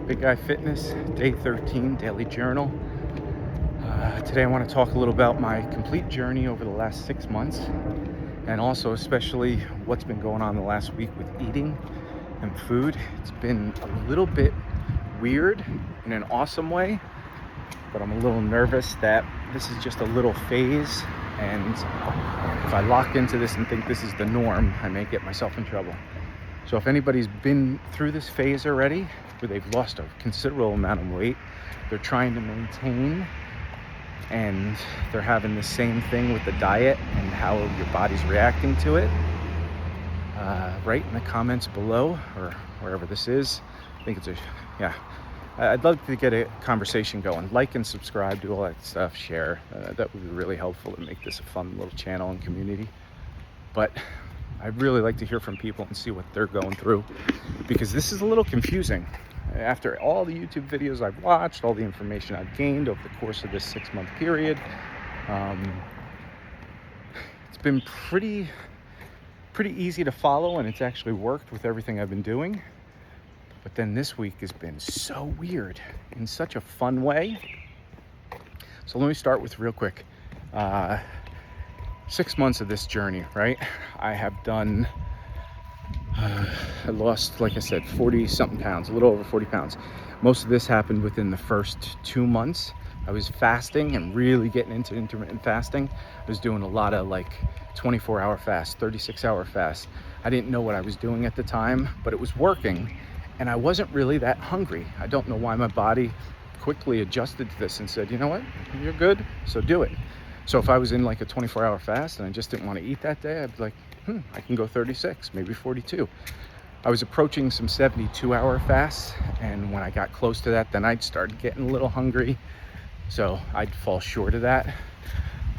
Big Guy Fitness, day 13, daily journal. Today I want to talk a little about my complete journey over the last 6 months, and also especially what's been going on the last week with eating and food. It's been a little bit weird in an awesome way, but I'm a little nervous that this is just a little phase, and if I lock into this and think this is the norm, I may get myself in trouble. So if anybody's been through this phase already, where they've lost a considerable amount of weight, they're trying to maintain, and they're having the same thing with the diet and how your body's reacting to it, write in the comments below or wherever this is. I think I'd love to get a conversation going. Like and subscribe, do all that stuff, share. That would be really helpful to make this a fun little channel and community. But I'd really like to hear from people and see what they're going through, because this is a little confusing. After all the YouTube videos I've watched, all the information I've gained over the course of this 6-month period, it's been pretty easy to follow, and it's actually worked with everything I've been doing. But then this week has been so weird in such a fun way. So let me start with real quick. 6 months of this journey, right? I have done, I lost, like I said, 40 something pounds, a little over 40 pounds. Most of this happened within the first 2 months. I was fasting and really getting into intermittent fasting. I was doing a lot of like 24-hour fast, 36-hour fast. I didn't know what I was doing at the time, but it was working, and I wasn't really that hungry. I don't know why my body quickly adjusted to this and said, you know what, you're good, so do it. So if I was in like a 24-hour fast and I just didn't want to eat that day, I'd be like, I can go 36, maybe 42. I was approaching some 72-hour fasts, and when I got close to that, then I'd start getting a little hungry, so I'd fall short of that.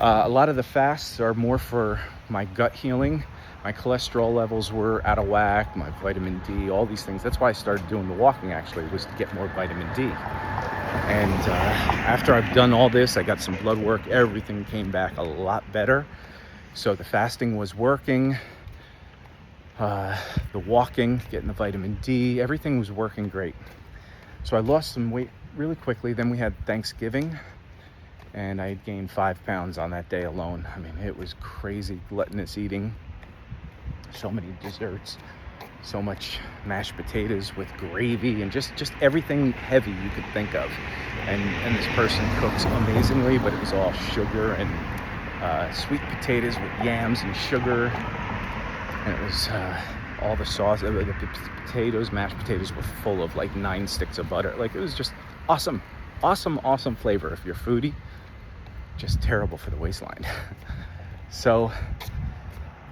A lot of the fasts are more for my gut healing. My cholesterol levels were out of whack, my vitamin D, all these things. That's why I started doing the walking, actually, was to get more vitamin D. And after I've done all this, I got some blood work, everything came back a lot better. So the fasting was working, the walking, getting the vitamin D, everything was working great. So I lost some weight really quickly. Then we had Thanksgiving, and I gained 5 pounds on that day alone. I mean, it was crazy gluttonous eating. So many desserts, so much mashed potatoes with gravy, and just everything heavy you could think of. And this person cooks amazingly, but it was all sugar and sweet potatoes with yams and sugar. And it was all the sauce, the potatoes, mashed potatoes were full of like 9 sticks of butter. Like, it was just awesome flavor if you're a foodie. Just terrible for the waistline. So,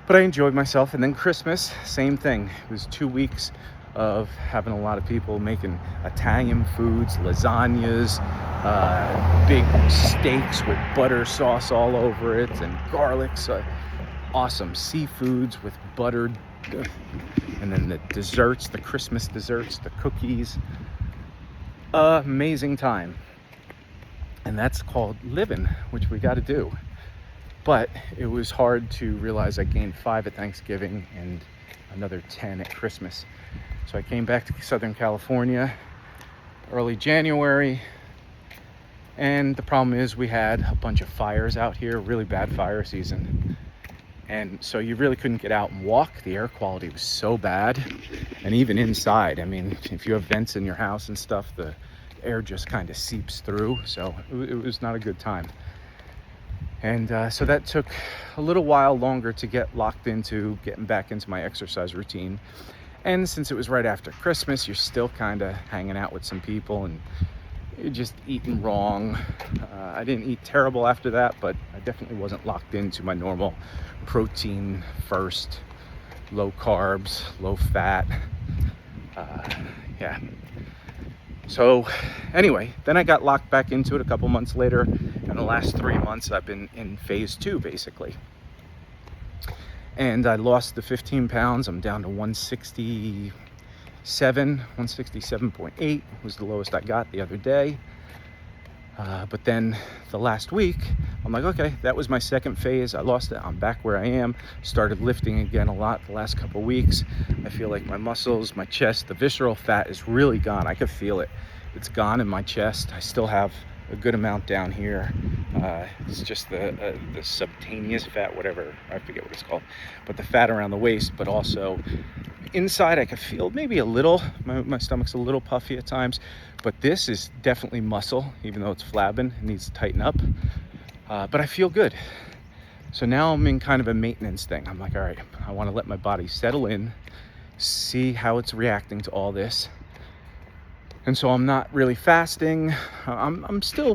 but I enjoyed myself. And then Christmas, same thing. It was 2 weeks of having a lot of people making Italian foods, lasagnas, big steaks with butter sauce all over it, and garlic. So awesome seafoods with buttered, and then the desserts, the Christmas desserts, the cookies. Amazing time. And that's called living, which we got to do. But it was hard to realize I gained 5 at Thanksgiving and another 10 at Christmas. So I came back to Southern California early January, and the problem is we had a bunch of fires out here, really bad fire season. And so you really couldn't get out and walk. The air quality was so bad. And even inside, I mean, if you have vents in your house and stuff, the air just kind of seeps through. So it was not a good time. And so that took a little while longer to get locked into getting back into my exercise routine. And since it was right after Christmas, you're still kind of hanging out with some people and you're just eating wrong. I didn't eat terrible after that, but I definitely wasn't locked into my normal protein first, low carbs, low fat. So anyway, then I got locked back into it a couple months later. And the last 3 months I've been in phase 2, basically. And I lost the 15 pounds. I'm down to 167.8 was the lowest I got the other day. But then the last week I'm like, okay, that was my second phase. I lost it. I'm back where I am. Started lifting again a lot the last couple weeks. I feel like my muscles, my chest, the visceral fat is really gone. I could feel it. It's gone in my chest. I still have a good amount down here. It's just the subcutaneous fat, whatever, I forget what it's called, but the fat around the waist. But also inside I could feel maybe a little, my stomach's a little puffy at times, but this is definitely muscle, even though it's flabbing. It needs to tighten up, but I feel good. So now I'm in kind of a maintenance thing. I'm like, all right, I want to let my body settle in, see how it's reacting to all this. And so I'm not really fasting. I'm still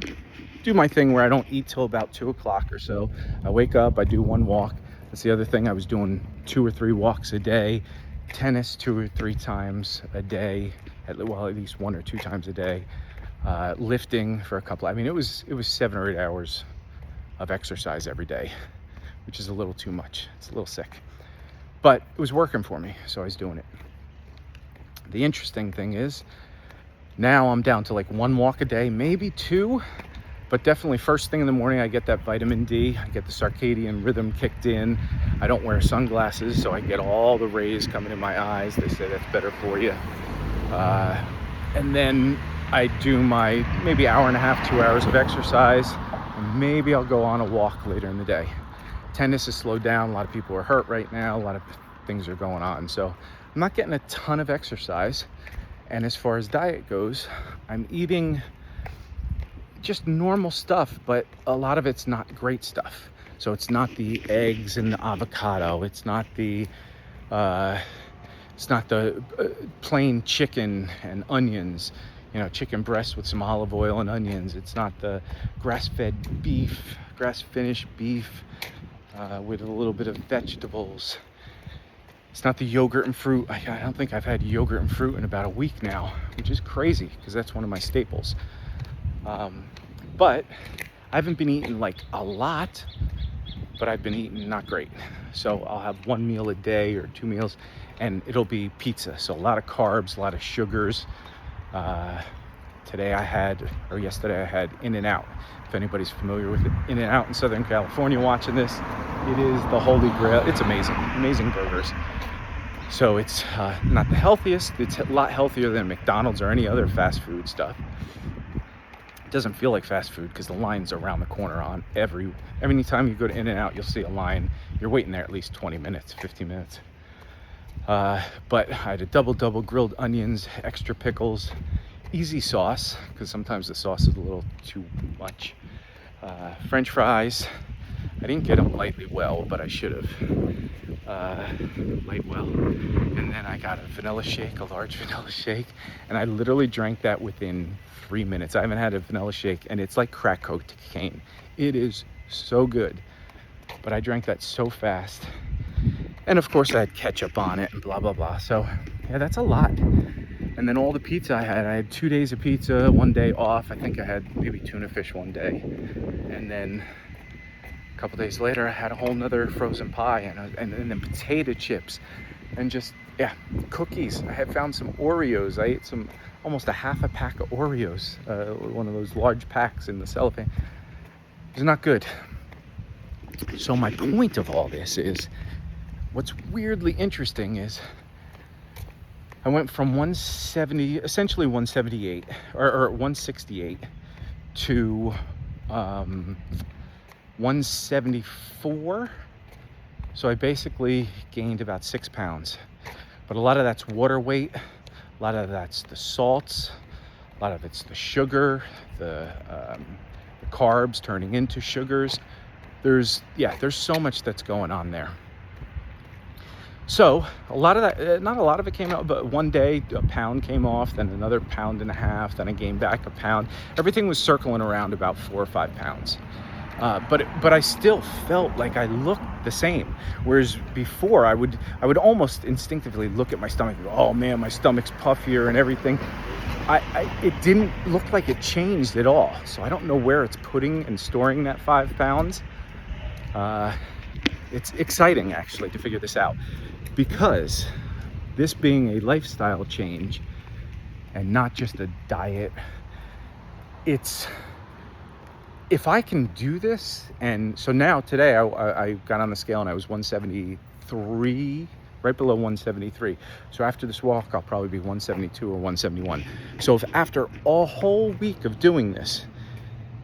do my thing where I don't eat till about 2 o'clock or so. I wake up, I do one walk. That's the other thing. I was doing 2 or 3 walks a day, tennis 2 or 3 times a day, at least 1 or 2 times a day, lifting for a couple. I mean, it was 7 or 8 hours of exercise every day, which is a little too much. It's a little sick, but it was working for me, so I was doing it. The interesting thing is, now I'm down to like 1 walk a day, maybe 2, but definitely first thing in the morning, I get that vitamin D, I get the circadian rhythm kicked in. I don't wear sunglasses, so I get all the rays coming in my eyes. They say that's better for you. And then I do my maybe hour and a half, 2 hours of exercise, and maybe I'll go on a walk later in the day. Tennis is slowed down. A lot of people are hurt right now. A lot of things are going on. So I'm not getting a ton of exercise. And as far as diet goes, I'm eating just normal stuff, but a lot of it's not great stuff. So it's not the eggs and the avocado. It's not the plain chicken and onions, chicken breast with some olive oil and onions. It's not the grass-fed beef, grass-finished beef with a little bit of vegetables. It's not the yogurt and fruit. I don't think I've had yogurt and fruit in about a week now, which is crazy because that's one of my staples. But I haven't been eating like a lot, but I've been eating not great. So I'll have 1 meal a day or 2 meals, and it'll be pizza. So a lot of carbs, a lot of sugars. Yesterday I had In-N-Out. If anybody's familiar with it, In-N-Out in Southern California watching this, it is the holy grail. It's amazing burgers. So it's not the healthiest. It's a lot healthier than McDonald's or any other fast food stuff. It doesn't feel like fast food because the line's around the corner on every time you go to In-N-Out, you'll see a line. You're waiting there at least 20 minutes, 15 minutes. But I had a double grilled onions, extra pickles, easy sauce, because sometimes the sauce is a little too much. French fries. I didn't get them lightly well, but I should have. Light well. And then I got a large vanilla shake, and I literally drank that within 3 minutes. I haven't had a vanilla shake, and it's like crack cocaine. It is so good, but I drank that so fast. And of course I had ketchup on it and blah, blah, blah. So yeah, that's a lot. And then all the pizza I had 2 days of pizza, 1 day off. I think I had maybe tuna fish 1 day. And then a couple days later, I had a whole nother frozen pie and then potato chips and just, cookies. I had found some Oreos. I ate almost a half a pack of Oreos, one of those large packs in the cellophane. It was not good. So my point of all this is, what's weirdly interesting is I went from 170, essentially 178 or 168 to 174. So I basically gained about 6 pounds, but a lot of that's water weight. A lot of that's the salts. A lot of it's the sugar, the carbs turning into sugars. There's so much that's going on there. So a lot of that, not a lot of it came out, but one day a pound came off, then another 1.5 pounds, then I gained back a pound. Everything was circling around about 4 or 5 pounds. But I still felt like I looked the same. Whereas before I would almost instinctively look at my stomach and go, oh man, my stomach's puffier and everything. It didn't look like it changed at all. So I don't know where it's putting and storing that 5 pounds. It's exciting actually to figure this out, because this being a lifestyle change and not just a diet, it's if I can do this, and so now today I got on the scale and I was 173, right below 173. So after this walk, I'll probably be 172 or 171. So if after a whole week of doing this,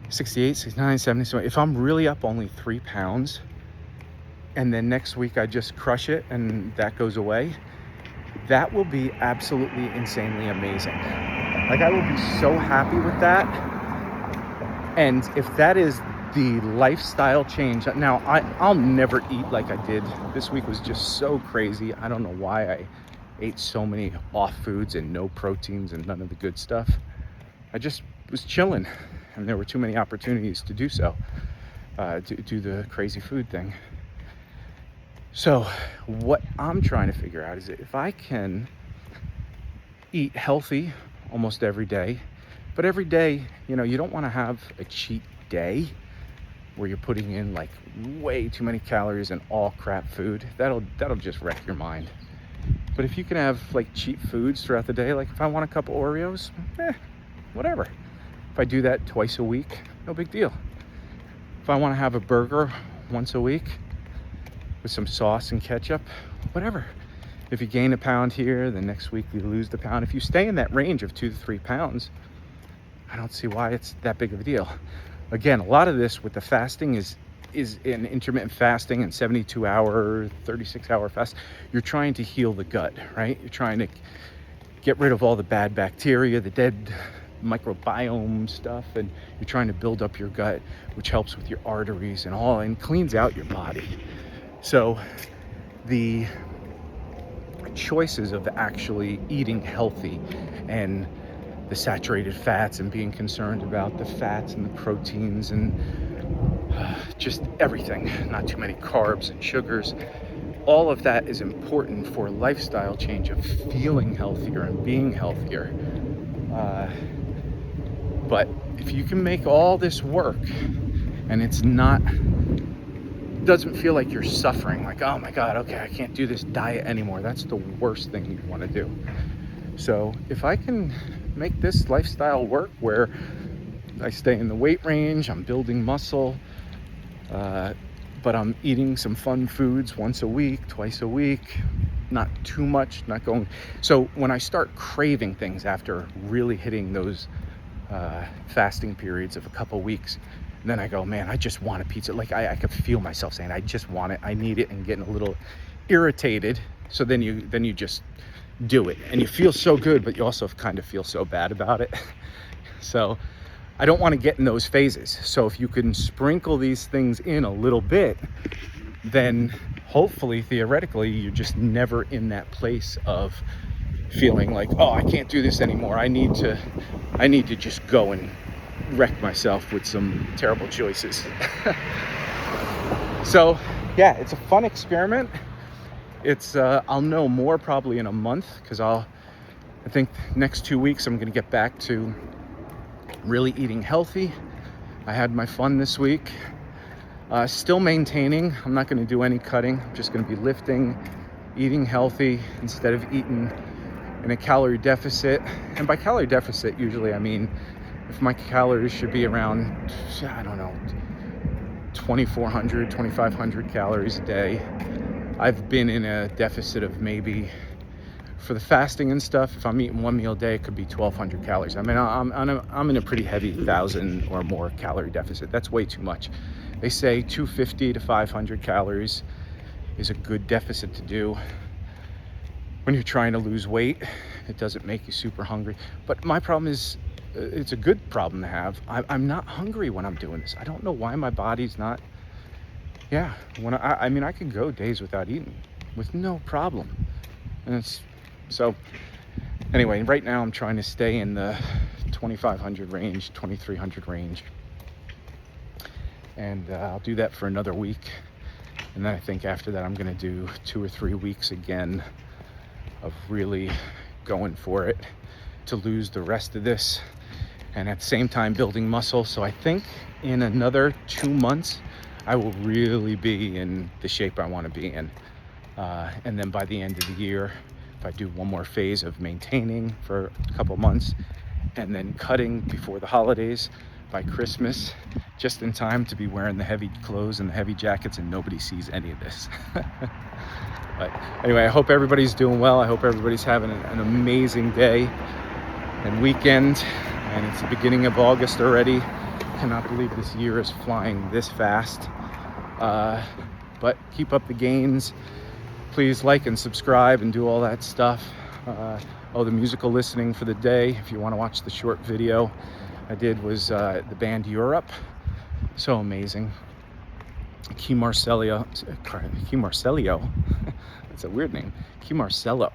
68, 69, 70, so if I'm really up only 3 pounds, and then next week I just crush it and that goes away, that will be absolutely insanely amazing. Like, I will be so happy with that. And if that is the lifestyle change, now I'll never eat like I did. This week was just so crazy. I don't know why I ate so many off foods and no proteins and none of the good stuff. I just was chilling, and there were too many opportunities to do so, to do the crazy food thing. So what I'm trying to figure out is if I can eat healthy almost every day, but every day, you know, you don't want to have a cheat day where you're putting in like way too many calories and all crap food. That'll just wreck your mind. But if you can have like cheap foods throughout the day, like if I want a couple Oreos, whatever. If I do that twice a week, no big deal. If I want to have a burger once a week with some sauce and ketchup, whatever. If you gain a pound here, then next week you lose the pound. If you stay in that range of 2 to 3 pounds, I don't see why it's that big of a deal. Again, a lot of this with the fasting is in intermittent fasting and 72-hour, 36-hour fast. You're trying to heal the gut, right? You're trying to get rid of all the bad bacteria, the dead microbiome stuff, and you're trying to build up your gut, which helps with your arteries and all, and cleans out your body. So the choices of actually eating healthy and the saturated fats and being concerned about the fats and the proteins and just everything, not too many carbs and sugars, all of that is important for a lifestyle change of feeling healthier and being healthier. But if you can make all this work and it's not, doesn't feel like you're suffering, like, oh my God, okay, I can't do this diet anymore. That's the worst thing you want to do. So if I can make this lifestyle work where I stay in the weight range, I'm building muscle, but I'm eating some fun foods once a week, twice a week, not too much, not going. So when I start craving things after really hitting those fasting periods of a couple weeks, then I go, man, I just want a pizza. Like I could feel myself saying, I just want it, I need it, and getting a little irritated. So then you just do it, and you feel so good, but you also kind of feel so bad about it. So I don't want to get in those phases. So if you can sprinkle these things in a little bit, then hopefully, theoretically, you're just never in that place of feeling like, oh, I can't do this anymore. I need to just go and wreck myself with some terrible choices. So yeah, it's a fun experiment. It's I'll know more probably in a month, because I think next 2 weeks I'm going to get back to really eating healthy. I had my fun this week. Still maintaining. I'm not going to do any cutting. I'm just going to be lifting, eating healthy instead of eating in a calorie deficit. And by calorie deficit, usually I mean if my calories should be around, I don't know, 2,400, 2,500 calories a day. I've been in a deficit of maybe, for the fasting and stuff, if I'm eating one meal a day, it could be 1,200 calories. I mean, I'm in a pretty heavy 1,000 or more calorie deficit. That's way too much. They say 250 to 500 calories is a good deficit to do when you're trying to lose weight. It doesn't make you super hungry. But my problem is, it's a good problem to have. I'm not hungry when I'm doing this. I don't know why my body's not. Yeah, when I mean, I could go days without eating with no problem. And it's so. Anyway, right now I'm trying to stay in the 2,500 range, 2,300 range, and I'll do that for another week. And then I think after that I'm going to do 2 or 3 weeks again of really going for it to lose the rest of this, and at the same time building muscle. So I think in another 2 months I will really be in the shape I want to be in, and then by the end of the year, if I do one more phase of maintaining for a couple months and then cutting before the holidays, by Christmas, just in time to be wearing the heavy clothes and the heavy jackets, and nobody sees any of this. But anyway, I hope everybody's doing well. I hope everybody's having an amazing day and weekend. And it's the beginning of August already. Cannot believe this year is flying this fast. But keep up the gains. Please like and subscribe and do all that stuff. The musical listening for the day, if you want to watch the short video I did, was the band Europe. So amazing. Key Marcello, that's a weird name. Key Marcello.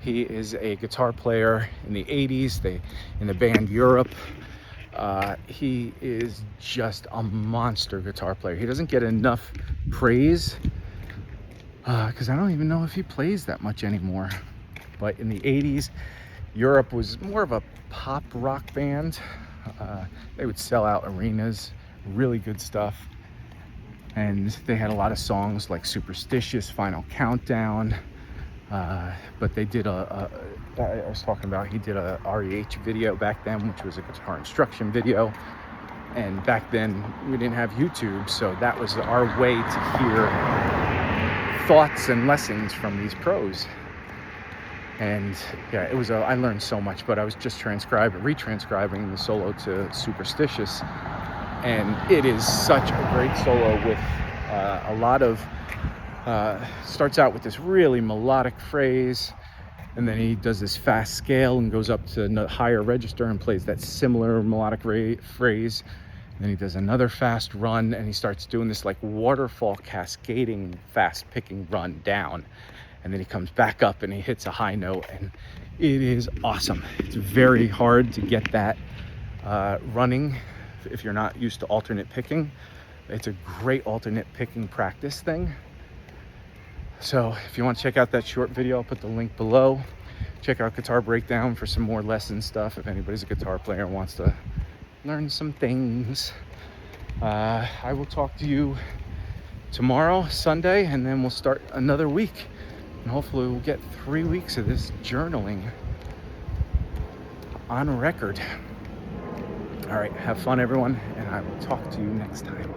He is a guitar player in the 80s, in the band Europe. He is just a monster guitar player. He doesn't get enough praise because I don't even know if he plays that much anymore. But in the 80s, Europe was more of a pop rock band. They would sell out arenas, really good stuff. And they had a lot of songs like Superstitious, Final Countdown. But they did I was talking about, he did a REH video back then, which was a guitar instruction video. And back then we didn't have YouTube, so that was our way to hear thoughts and lessons from these pros. And yeah, I learned so much, but I was just retranscribing the solo to Superstitious. And it is such a great solo with a lot of, starts out with this really melodic phrase, and then he does this fast scale and goes up to a higher register and plays that similar melodic phrase. And then he does another fast run, and he starts doing this like waterfall cascading fast picking run down. And then he comes back up and he hits a high note, and it is awesome. It's very hard to get that running if you're not used to alternate picking. It's a great alternate picking practice thing. So if you want to check out that short video, I'll put the link below. Check out Guitar Breakdown for some more lesson stuff if anybody's a guitar player and wants to learn some things. I will talk to you tomorrow, Sunday, and then we'll start another week. And hopefully we'll get 3 weeks of this journaling on record. All right, have fun, everyone, and I will talk to you next time.